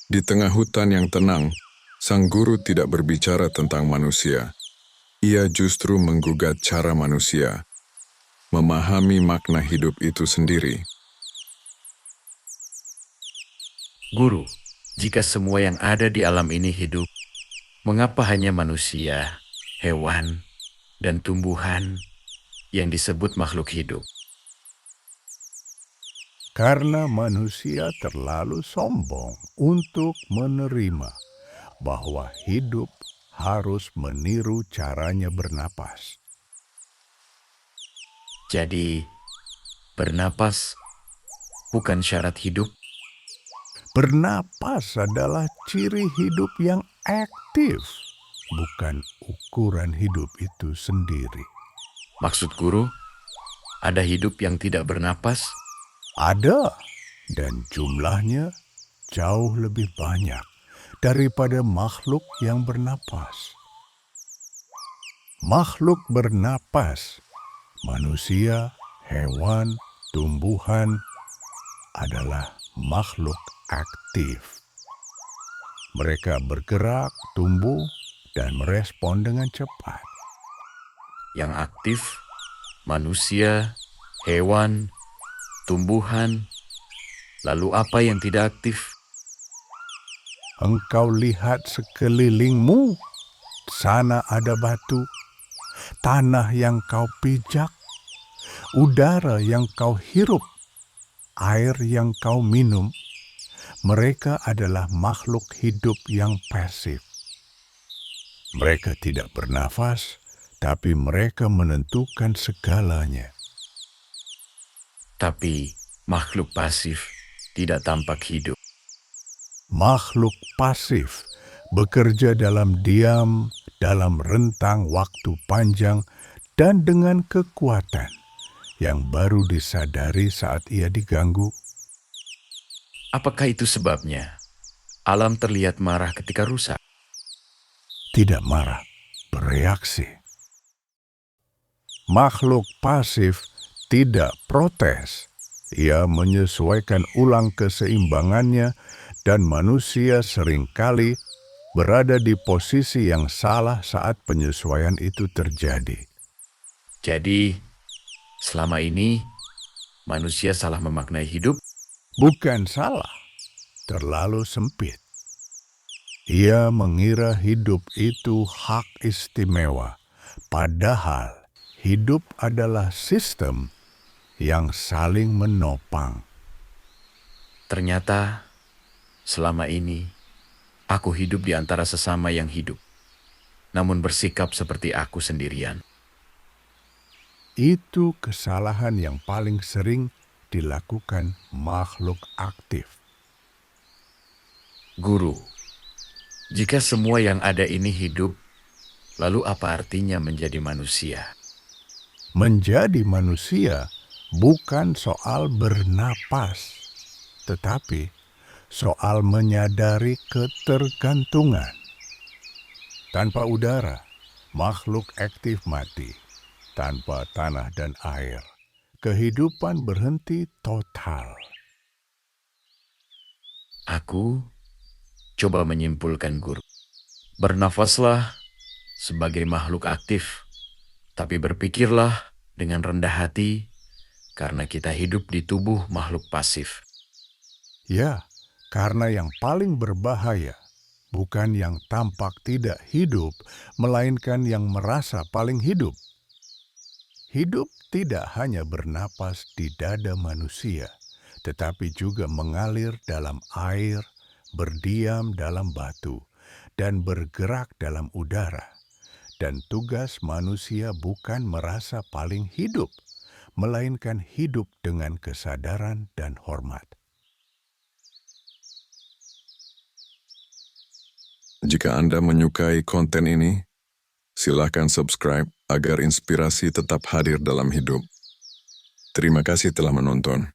Di tengah hutan yang tenang, sang guru tidak berbicara tentang manusia. Ia justru menggugat cara manusia memahami makna hidup itu sendiri. Guru, jika semua yang ada di alam ini hidup, mengapa hanya manusia, hewan, dan tumbuhan yang disebut makhluk hidup? Karena manusia terlalu sombong untuk menerima bahwa hidup harus meniru caranya bernapas. Jadi, bernapas bukan syarat hidup. Bernapas adalah ciri hidup yang aktif, bukan ukuran hidup itu sendiri. Maksud guru, ada hidup yang tidak bernapas? Ada, dan jumlahnya jauh lebih banyak daripada makhluk yang bernapas. Makhluk bernapas, manusia, hewan, tumbuhan, adalah makhluk aktif. Mereka bergerak, tumbuh, dan merespon dengan cepat. Yang aktif, manusia, hewan, tumbuhan, lalu apa yang tidak aktif? Engkau lihat sekelilingmu, sana ada batu, tanah yang kau pijak, udara yang kau hirup, air yang kau minum. Mereka adalah makhluk hidup yang pasif. Mereka tidak bernafas, tapi mereka menentukan segalanya. Tapi makhluk pasif tidak tampak hidup. Makhluk pasif bekerja dalam diam, dalam rentang waktu panjang, dan dengan kekuatan yang baru disadari saat ia diganggu. Apakah itu sebabnya alam terlihat marah ketika rusak? Tidak marah, bereaksi. Makhluk pasif tidak protes. Ia menyesuaikan ulang keseimbangannya, dan manusia seringkali berada di posisi yang salah saat penyesuaian itu terjadi. Jadi, selama ini manusia salah memaknai hidup. Bukan salah, terlalu sempit. Ia mengira hidup itu hak istimewa, padahal hidup adalah sistem yang saling menopang. Ternyata selama ini aku hidup di antara sesama yang hidup, namun bersikap seperti aku sendirian. Itu kesalahan yang paling sering dilakukan makhluk aktif. Guru, jika semua yang ada ini hidup, lalu apa artinya menjadi manusia? Menjadi manusia bukan soal bernapas, tetapi soal menyadari ketergantungan. Tanpa udara, makhluk aktif mati. Tanpa tanah dan air, kehidupan berhenti total. Aku coba menyimpulkan, guru. Bernafaslah sebagai makhluk aktif, tapi berpikirlah dengan rendah hati karena kita hidup di tubuh makhluk pasif. Ya, karena yang paling berbahaya bukan yang tampak tidak hidup, melainkan yang merasa paling hidup. Hidup tidak hanya bernapas di dada manusia, tetapi juga mengalir dalam air, berdiam dalam batu, dan bergerak dalam udara. Dan tugas manusia bukan merasa paling hidup, melainkan hidup dengan kesadaran dan hormat. Jika Anda menyukai konten ini, silakan subscribe agar inspirasi tetap hadir dalam hidup. Terima kasih telah menonton.